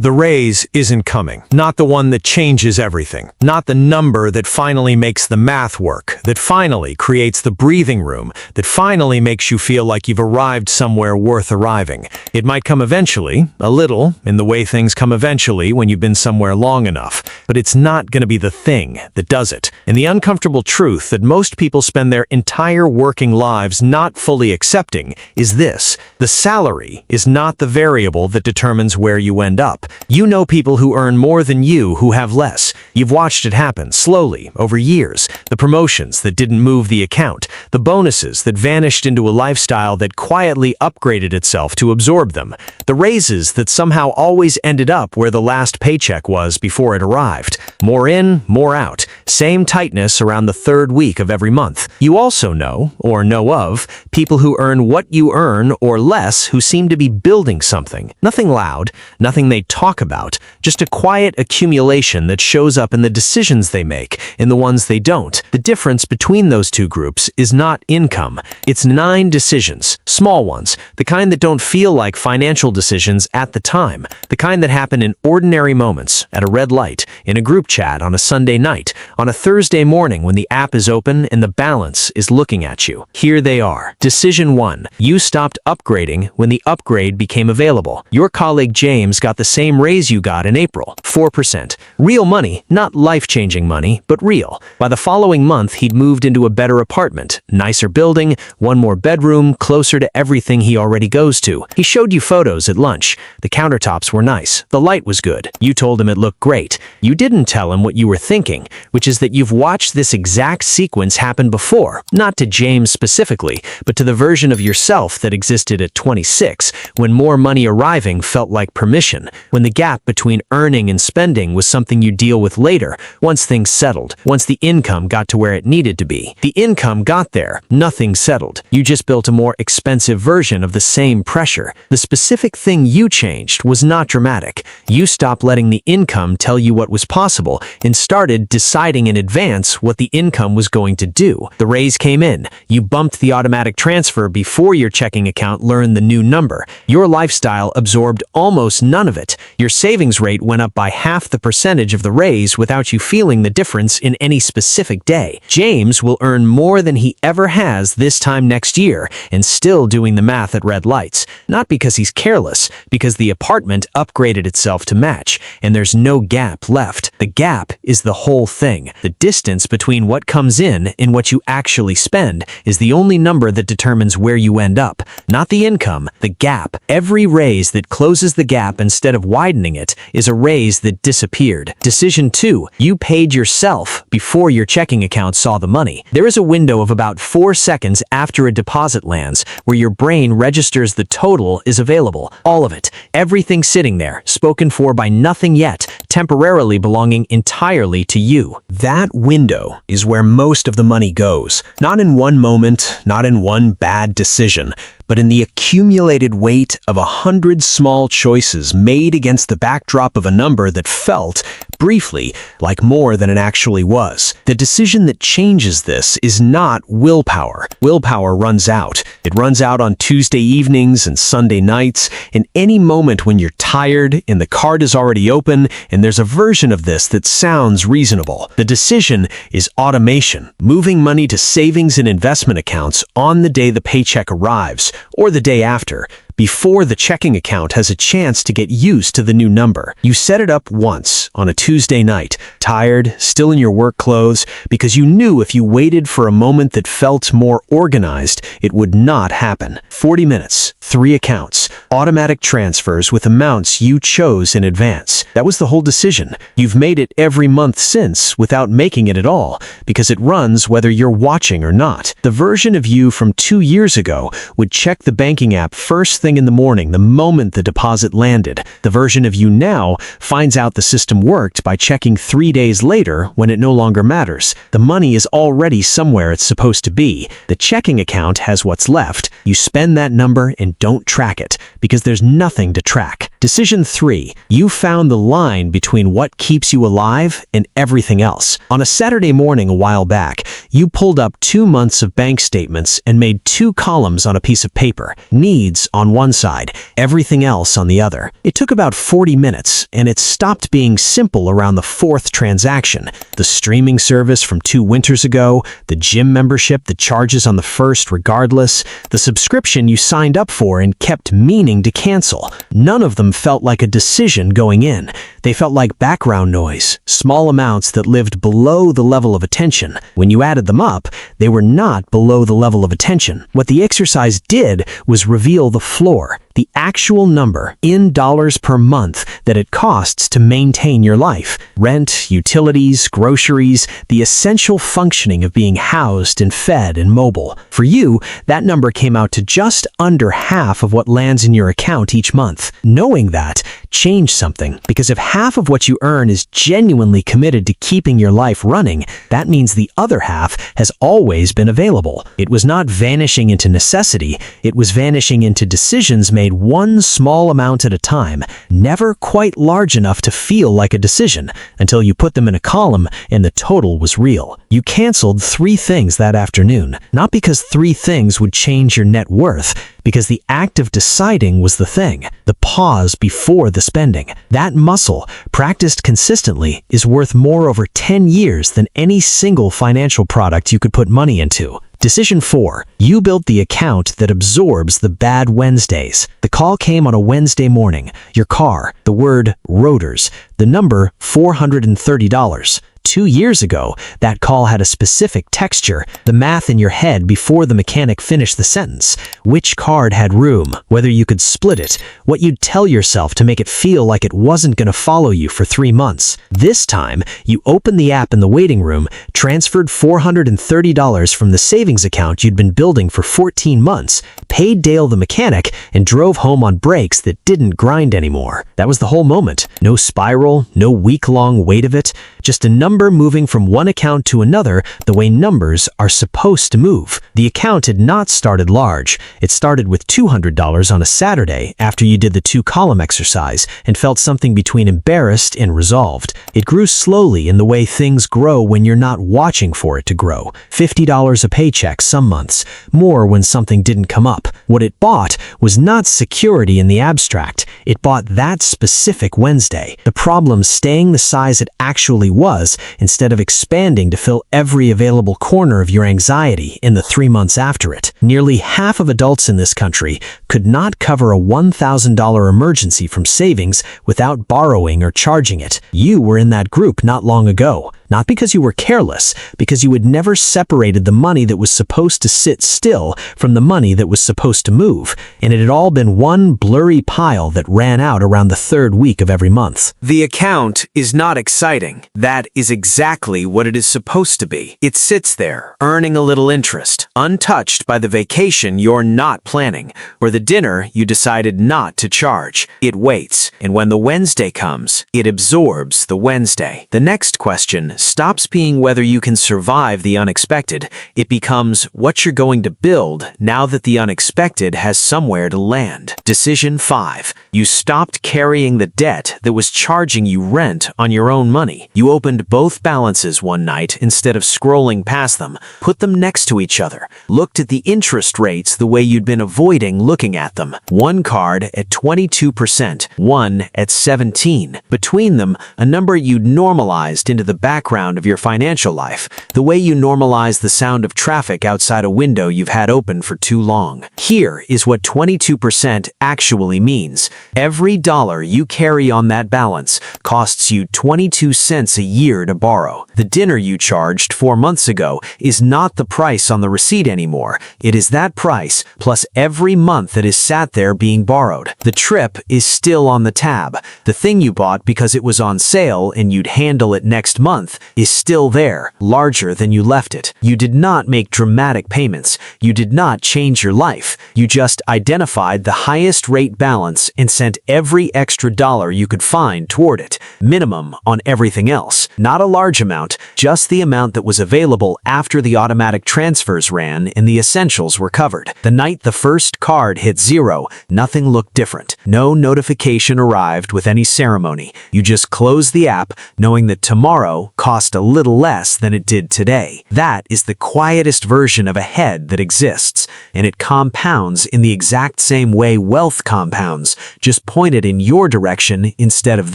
The raise isn't coming. Not the one that changes everything. Not the number that finally makes the math work, that finally creates the breathing room, that finally makes you feel like you've arrived somewhere worth arriving. It might come eventually, a little, in the way things come eventually when you've been somewhere long enough, but it's not going to be the thing that does it. And the uncomfortable truth that most people spend their entire working lives not fully accepting is this: the salary is not the variable that determines where you end up. You know people who earn more than you who have less. You've watched it happen slowly over years. The promotions that didn't move the account, the bonuses that vanished into a lifestyle that quietly upgraded itself to absorb them, the raises that somehow always ended up where the last paycheck was before it arrived. More in, more out. Same tightness around the third week of every month. You also know, or know of, people who earn what you earn or less who seem to be building something. Nothing loud, nothing they talk about, just a quiet accumulation that shows up in the decisions they make, in the ones they don't. The difference between those two groups is not income. It's 9 decisions, small ones, the kind that don't feel like financial decisions at the time, the kind that happen in ordinary moments, at a red light, in a group chat on a Sunday night, on a Thursday morning when the app is open and the balance is looking at you. Here they are. Decision 1. You stopped upgrading when the upgrade became available. Your colleague James got the same raise you got in April, 4%. Real money, not life-changing money, but real. By the following month, he'd moved into a better apartment, nicer building, 1 more bedroom, closer to everything he already goes to. He showed you photos at lunch. The countertops were nice. The light was good. You told him it looked great. You didn't tell him what you were thinking, which is that you've watched this exact sequence happen before, not to James specifically, but to the version of yourself that existed at 26, when more money arriving felt like permission, when the gap between earning and spending was something you deal with later, once things settled, once the income got to where it needed to be. The income got there, nothing settled. You just built a more expensive version of the same pressure. The specific thing you changed was not dramatic. You stopped letting the income tell you what was possible and started deciding in advance what the income was going to do. The raise came in. You bumped the automatic transfer before your checking account learned the new number. Your lifestyle absorbed almost none of it. Your savings rate went up by half the percentage of the raise without you feeling the difference in any specific day. James will earn more than he ever has this time next year and still doing the math at red lights. Not because he's careless, because the apartment upgraded itself to match, and there's no gap left. The gap is the whole thing. The distance between what comes in and what you actually spend is the only number that determines where you end up. Not the income, the gap. Every raise that closes the gap instead of widening it is a raise that disappeared. Decision 2. You paid yourself before your checking account saw the money. There is a window of about 4 seconds after a deposit lands where your brain registers the total is available. All of it. Everything sitting there, spoken for by nothing yet, temporarily belonging entirely to you. That window is where most of the money goes. Not in one moment, not in one bad decision, but in the accumulated weight of 100 small choices made against the backdrop of a number that felt, briefly, like more than it actually was. The decision that changes this is not willpower. Willpower runs out. It runs out on Tuesday evenings and Sunday nights, and any moment when you're tired and the card is already open and there's a version of this that sounds reasonable. The decision is automation, moving money to savings and investment accounts on the day the paycheck arrives, or the day after, before the checking account has a chance to get used to the new number. You set it up once on a Tuesday night, tired, still in your work clothes, because you knew if you waited for a moment that felt more organized, it would not happen. 40 minutes, 3 accounts, automatic transfers with amounts you chose in advance. That was the whole decision. You've made it every month since without making it at all, because it runs whether you're watching or not. The version of you from 2 years ago would check the banking app first thing in the morning the moment the deposit landed. The version of you now finds out the system worked by checking 3 days later when it no longer matters. The money is already somewhere it's supposed to be. The checking account has what's left. You spend that number and don't track it because there's nothing to track. Decision 3. You found the line between what keeps you alive and everything else. On a Saturday morning a while back, you pulled up 2 months of bank statements and made 2 columns on a piece of paper. Needs on one side, everything else on the other. It took about 40 minutes, and it stopped being simple around the 4th transaction. The streaming service from 2 winters ago, the gym membership that charges on the 1st regardless, the subscription you signed up for and kept meaning to cancel. None of them felt like a decision going in. They felt like background noise, small amounts that lived below the level of attention. When you added them up, they were not below the level of attention. What the exercise did was reveal the floor, the actual number in dollars per month that it costs to maintain your life. Rent, utilities, groceries, the essential functioning of being housed and fed and mobile. For you, that number came out to just under half of what lands in your account each month. Knowing that changed something, because if half of what you earn is genuinely committed to keeping your life running, that means the other half has always been available. It was not vanishing into necessity, it was vanishing into decisions made one small amount at a time, never quite large enough to feel like a decision, until you put them in a column and the total was real. You canceled 3 things that afternoon, not because 3 things would change your net worth, because the act of deciding was the thing, the pause before the spending. That muscle, practiced consistently, is worth more over 10 years than any single financial product you could put money into. Decision 4. You built the account that absorbs the bad Wednesdays. The call came on a Wednesday morning. Your car, the word rotors, the number $430. 2 years ago, that call had a specific texture, the math in your head before the mechanic finished the sentence. Which card had room, whether you could split it, what you'd tell yourself to make it feel like it wasn't going to follow you for 3 months. This time, you opened the app in the waiting room, transferred $430 from the savings account you'd been building for 14 months, paid Dale the mechanic, and drove home on brakes that didn't grind anymore. That was the whole moment. No spiral, no week-long wait of it, just a number moving from one account to another the way numbers are supposed to move. The account had not started large. It started with $200 on a Saturday after you did the 2-column exercise and felt something between embarrassed and resolved. It grew slowly in the way things grow when you're not watching for it to grow. $50 a paycheck some months, more when something didn't come up. What it bought was not security in the abstract. It bought that specific Wednesday. The problem staying the size it actually was, instead of expanding to fill every available corner of your anxiety in the 3 months after it. Nearly half of adults in this country could not cover a $1,000 emergency from savings without borrowing or charging it. You were in that group not long ago. Not because you were careless, because you had never separated the money that was supposed to sit still from the money that was supposed to move, and it had all been one blurry pile that ran out around the 3rd week of every month. The account is not exciting. That is exactly what it is supposed to be. It sits there, earning a little interest, untouched by the vacation you're not planning, or the dinner you decided not to charge. It waits, and when the Wednesday comes, it absorbs the Wednesday. The next question stops being whether you can survive the unexpected. It becomes what you're going to build now that the unexpected has somewhere to land. Decision 5. You stopped carrying the debt that was charging you rent on your own money. You opened both balances one night instead of scrolling past them, put them next to each other, looked at the interest rates the way you'd been avoiding looking at them. One card at 22%, one at 17%. Between them, a number you'd normalized into the background of your financial life, the way you normalize the sound of traffic outside a window you've had open for too long. Here is what 22% actually means. Every dollar you carry on that balance costs you 22 cents a year to borrow. The dinner you charged 4 months ago is not the price on the receipt anymore. It is that price plus every month that is sat there being borrowed. The trip is still on the tab. The thing you bought because it was on sale and you'd handle it next month is still there, larger than you left it. You did not make dramatic payments. You did not change your life. You just identified the highest rate balance and sent every extra dollar you could find toward it. minimum on everything else. Not a large amount, just the amount that was available after the automatic transfers ran and the essentials were covered. The night the first card hit zero, nothing looked different. No notification arrived with any ceremony. You just closed the app knowing that tomorrow cost a little less than it did today. That is the quietest version of a head that exists, and it compounds in the exact same way wealth compounds, just pointed in your direction instead of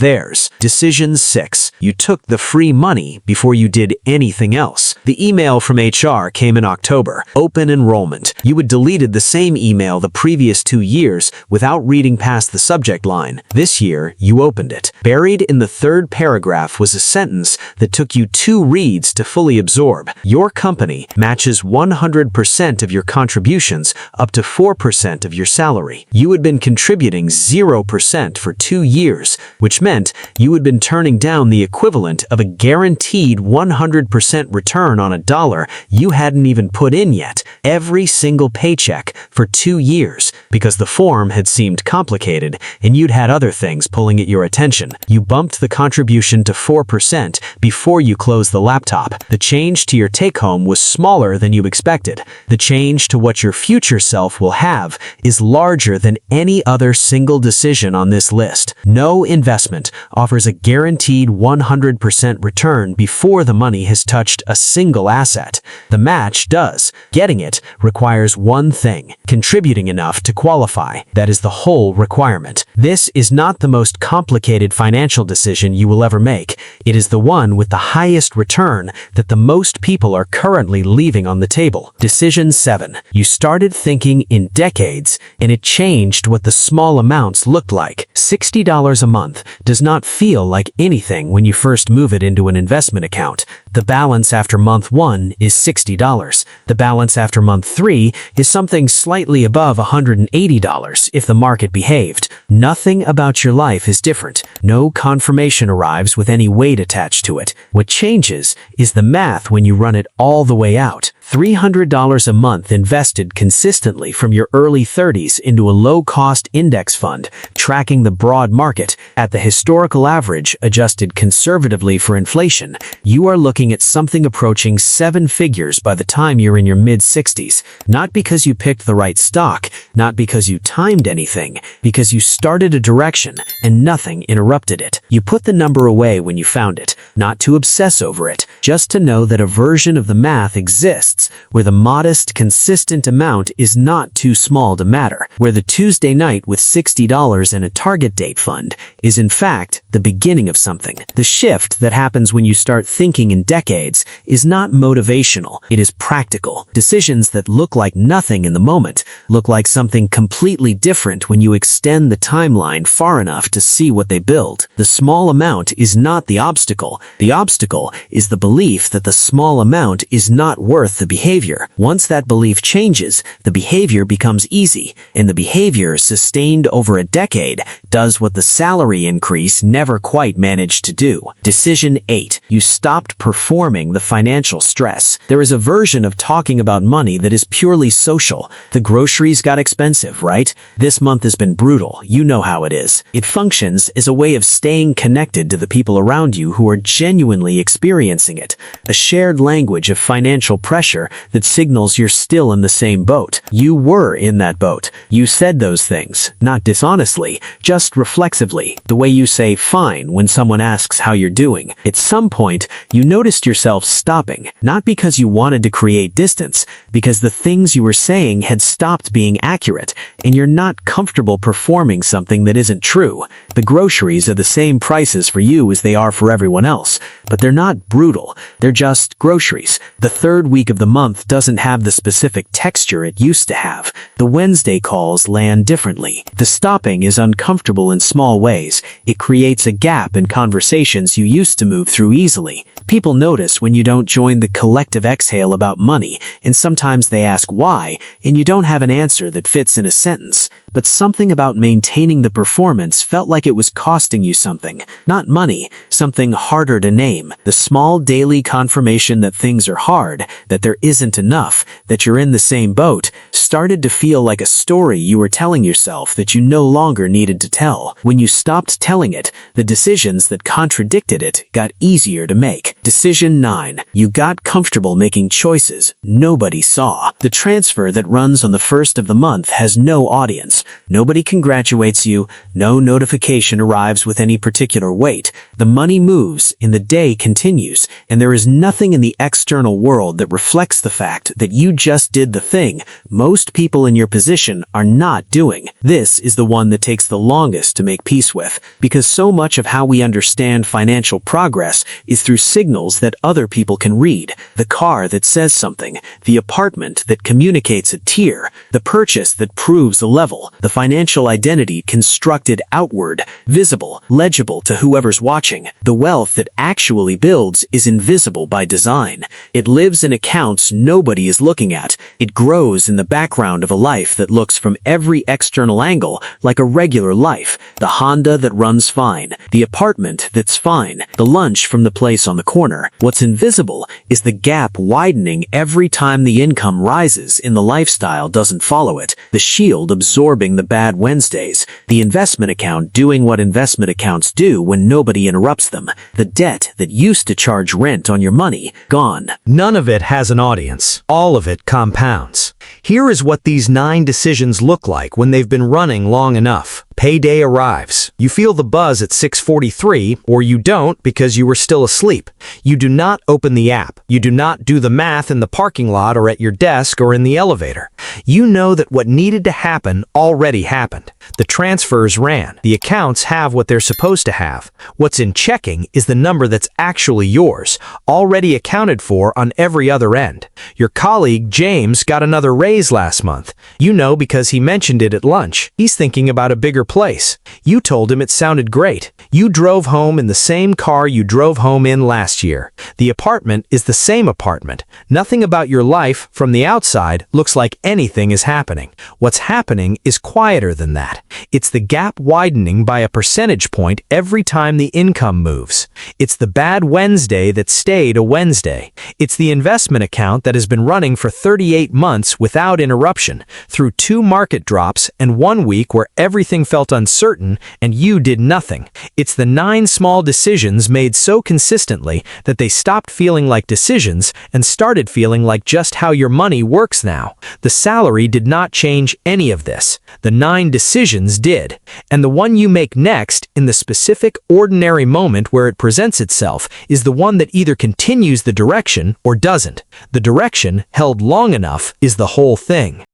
theirs. Decision 6. You took the free money before you did anything else. The email from HR came in October. Open enrollment. You had deleted the same email the previous 2 years without reading past the subject line. This year, you opened it. Buried in the third paragraph was a sentence that took you 2 reads to fully absorb. Your company matches 100% of your contributions up to 4% of your salary. You had been contributing 0% for 2 years, which meant you had been turning down the equivalent of a guaranteed 100% return on a dollar you hadn't even put in yet, every single paycheck for 2 years, because the form had seemed complicated and you'd had other things pulling at your attention. You bumped the contribution to 4% before you closed the laptop. The change to your take-home was smaller than you expected. The change to what your future self will have is larger than any other single decision on this list. No investment offers a guaranteed 100% return before the money has touched a single asset. The match does. Getting it requires one thing: contributing enough to qualify. That is the whole requirement. This is not the most complicated financial decision you will ever make. It is the one with the highest return that the most people are currently leaving on the table. Decision 7. You started thinking in decades, and it changed what the small amounts looked like. $60 a month does not feel like anything when you first move it into an investment account. The balance after month 1 is $60. The balance after month 3 is something slightly above $180 if the market behaved. Nothing about your life is different. No confirmation arrives with any weight attached to it. What changes is the math when you run it all the way out. $300 a month invested consistently from your early 30s into a low-cost index fund, tracking the broad market at the historical average adjusted conservatively for inflation. You are looking at something approaching 7 figures by the time you're in your mid-60s. Not because you picked the right stock, not because you timed anything, because you started a direction and nothing interrupted it. You put the number away when you found it, not to obsess over it, just to know that a version of the math exists where the modest, consistent amount is not too small to matter, where the Tuesday night with $60 in a target date fund is in fact the beginning of something. The shift that happens when you start thinking in decades is not motivational, it is practical. Decisions that look like nothing in the moment look like something completely different when you extend the timeline far enough to see what they build. The small amount is not the obstacle. The obstacle is the belief that the small amount is not worth the behavior. Once that belief changes, the behavior becomes easy, and the behavior sustained over a decade does what the salary increase never quite managed to do. Decision 8. You stopped performing the financial stress. There is a version of talking about money that is purely social. The groceries got expensive, right? This month has been brutal. You know how it is. It functions as a way of staying connected to the people around you who are genuinely experiencing it. A shared language of financial pressure that signals you're still in the same boat. You were in that boat. You said those things, not dishonestly, just reflexively, the way you say fine when someone asks how you're doing. At some point, you noticed yourself stopping, not because you wanted to create distance, because the things you were saying had stopped being accurate, and you're not comfortable performing something that isn't true. The groceries are the same prices for you as they are for everyone else, but they're not brutal. They're just groceries. The third week of the month doesn't have the specific texture it used to have. The Wednesday calls land differently. The stopping is uncomfortable in small ways. It creates a gap in conversations you used to move through easily. People notice when you don't join the collective exhale about money, and sometimes they ask why, and you don't have an answer that fits in a sentence. But something about maintaining the performance felt like it was costing you something. Not money, something harder to name. The small daily confirmation that things are hard, that there there isn't enough, that you're in the same boat, started to feel like a story you were telling yourself that you no longer needed to tell. When you stopped telling it, the decisions that contradicted it got easier to make. Decision 9. You got comfortable making choices nobody saw. The transfer that runs on the first of the month has no audience. Nobody congratulates you. No notification arrives with any particular weight. The money moves and the day continues, and there is nothing in the external world that reflects the fact that you just did the thing most people in your position are not doing. This is the one that takes the longest to make peace with, because so much of how we understand financial progress is through signals that other people can read. The car that says something, the apartment that communicates a tier, the purchase that proves a level, the financial identity constructed outward, visible, legible to whoever's watching. The wealth that actually builds is invisible by design. It lives in accounts nobody is looking at. It grows in the background of a life that looks from every external angle like a regular life. The Honda that runs fine, the apartment that's fine, the lunch from the place on the corner. What's invisible is the gap widening every time the income rises and the lifestyle doesn't follow it. The shield absorbing the bad Wednesdays. The investment account doing what investment accounts do when nobody interrupts them. The debt that used to charge rent on your money, gone. None of it has an audience. All of it compounds. Here is what these 9 decisions look like when they've been running long enough. Payday arrives. You feel the buzz at 6:43, or you don't because you were still asleep. You do not open the app. You do not do the math in the parking lot or at your desk or in the elevator. You know that what needed to happen already happened. The transfers ran. The accounts have what they're supposed to have. What's in checking is the number that's actually yours, already accounted for on every other end. Your colleague, James, got another raise last month. You know because he mentioned it at lunch. He's thinking about a bigger place. You told him it sounded great. You drove home in the same car you drove home in last year. The apartment is the same apartment. Nothing about your life from the outside looks like anything is happening. What's happening is quieter than that. It's the gap widening by a percentage point every time the income moves. It's the bad Wednesday that stayed a Wednesday. It's the investment account that has been running for 38 months without interruption, through 2 market drops and 1 week where everything felt uncertain and you did nothing. It's the 9 small decisions made so consistently that they stopped feeling like decisions and started feeling like just how your money works now. The salary did not change any of this. The 9 decisions did. And the one you make next, in the specific ordinary moment where it presents itself, is the one that either continues the direction or doesn't. The direction, held long enough, is the whole thing.